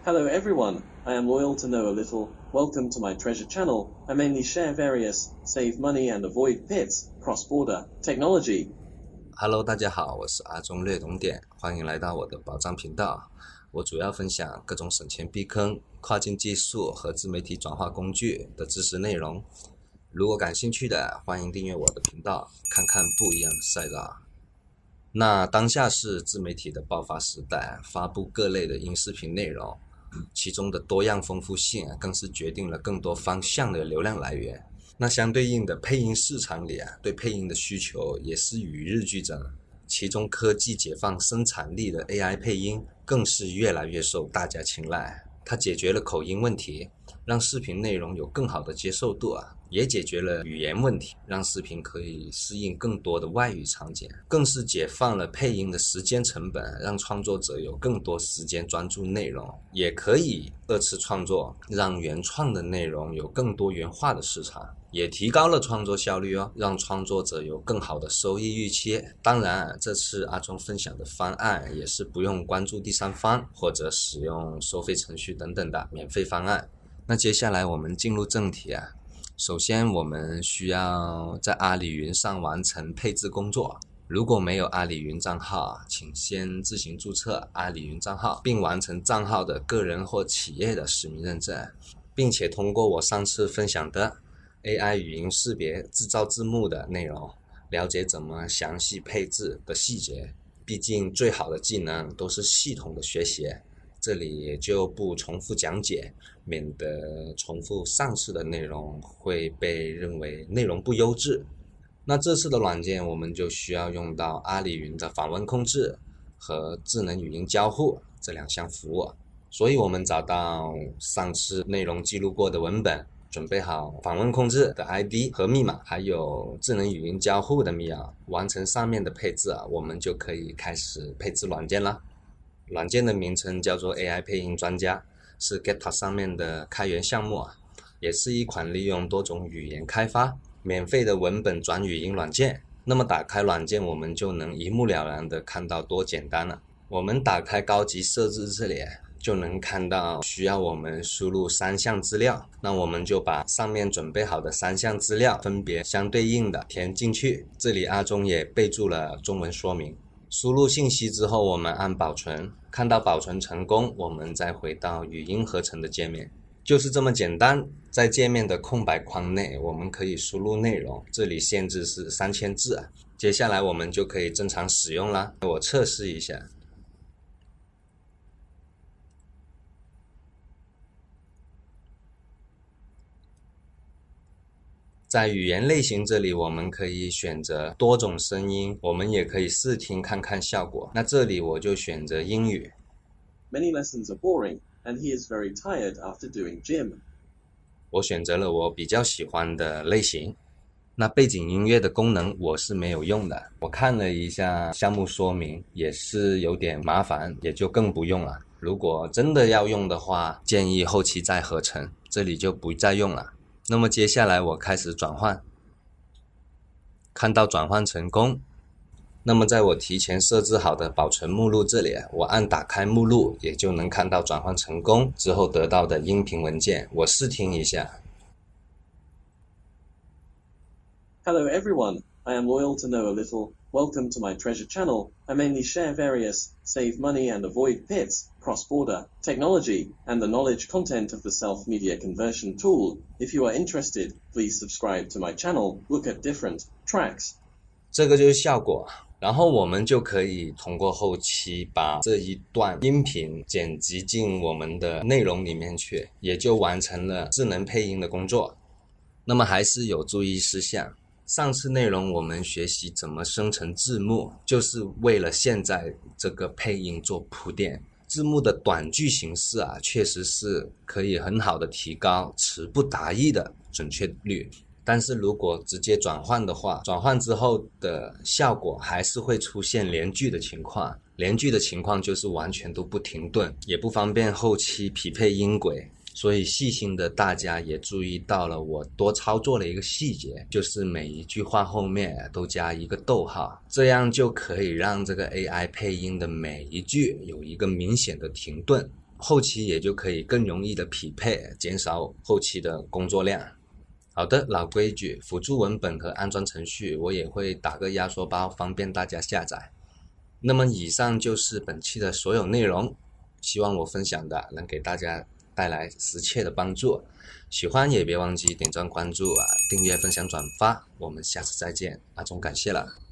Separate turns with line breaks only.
Hello everyone, I am loyal to know a little. Welcome to my treasure channel. I mainly share various, save money and avoid pits, cross-border, technology.
Hello， 大家好，我是啊忠略懂点，欢迎来到我的宝藏频道。我主要分享各种省钱避坑、跨境技术和自媒体转化工具的知识内容。如果感兴趣的，欢迎订阅我的频道，看看不一样的赛道。那当下是自媒体的爆发时代，发布各类的音视频内容，其中的多样丰富性更是决定了更多方向的流量来源。那相对应的配音市场里对配音的需求也是与日俱增，其中科技解放生产力的 AI 配音更是越来越受大家青睐。它解决了口音问题，让视频内容有更好的接受度也解决了语言问题，让视频可以适应更多的外语场景，更是解放了配音的时间成本，让创作者有更多时间专注内容，也可以二次创作，让原创的内容有更多元化的市场，也提高了创作效率让创作者有更好的收益预期。当然，这次阿忠分享的方案也是不用关注第三方或者使用收费程序等等的免费方案。那接下来我们进入正题首先我们需要在阿里云上完成配置工作。如果没有阿里云账号，请先自行注册阿里云账号，并完成账号的个人或企业的实名认证，并且通过我上次分享的 AI 语音识别制造字幕的内容，了解怎么详细配置的细节。毕竟最好的技能都是系统的学习，这里也就不重复讲解，免得重复上次的内容会被认为内容不优质。那这次的软件我们就需要用到阿里云的访问控制和智能语音交互这两项服务，所以我们找到上次内容记录过的文本，准备好访问控制的 ID 和密码，还有智能语音交互的密码，完成上面的配置我们就可以开始配置软件了。软件的名称叫做 AI 配音专家，是 GitHub 上面的开源项目也是一款利用多种语言开发免费的文本转语音软件。那么打开软件，我们就能一目了然的看到多简单了。我们打开高级设置这里就能看到需要我们输入3项资料，那我们就把上面准备好的3项资料分别相对应的填进去，这里阿忠也备注了中文说明。输入信息之后，我们按保存，看到保存成功，我们再回到语音合成的界面，就是这么简单。在界面的空白框内，我们可以输入内容，这里限制是3000字接下来我们就可以正常使用啦。我测试一下。在语言类型这里，我们可以选择多种声音，我们也可以试听看看效果。那这里我就选择英语。
Many lessons are boring, and he is very tired after doing gym.
我选择了我比较喜欢的类型。那背景音乐的功能我是没有用的，我看了一下项目说明，也是有点麻烦，也就更不用了。如果真的要用的话，建议后期再合成，这里就不再用了。那么接下来我开始转换，看到转换成功。那么在我提前设置好的保存目录这里，我按打开目录，也就能看到转换成功之后得到的音频文件。我试听一下。
Hello everyone, I am loyal to know a little. Welcome to my treasure channel. I mainly share various, save money and avoid pits, cross-border, technology, and the knowledge content of the self-media conversion tool. If you are interested, please subscribe to my channel. Look at different tracks.
这个就是效果，然后我们就可以通过后期把这一段音频剪辑进我们的内容里面去，也就完成了智能配音的工作。那么还是有注意事项。上次内容我们学习怎么生成字幕，就是为了现在这个配音做铺垫。字幕的短句形式确实是可以很好的提高词不达意的准确率，但是如果直接转换的话，转换之后的效果还是会出现连句的情况。连句的情况就是完全都不停顿，也不方便后期匹配音轨。所以细心的大家也注意到了我多操作了一个细节，就是每一句话后面都加一个逗号，这样就可以让这个 AI 配音的每一句有一个明显的停顿，后期也就可以更容易的匹配，减少后期的工作量。好的，老规矩，辅助文本和安装程序我也会打个压缩包，方便大家下载。那么以上就是本期的所有内容，希望我分享的能给大家带来实切的帮助。喜欢也别忘记点赞关注订阅分享转发，我们下次再见，阿忠感谢了。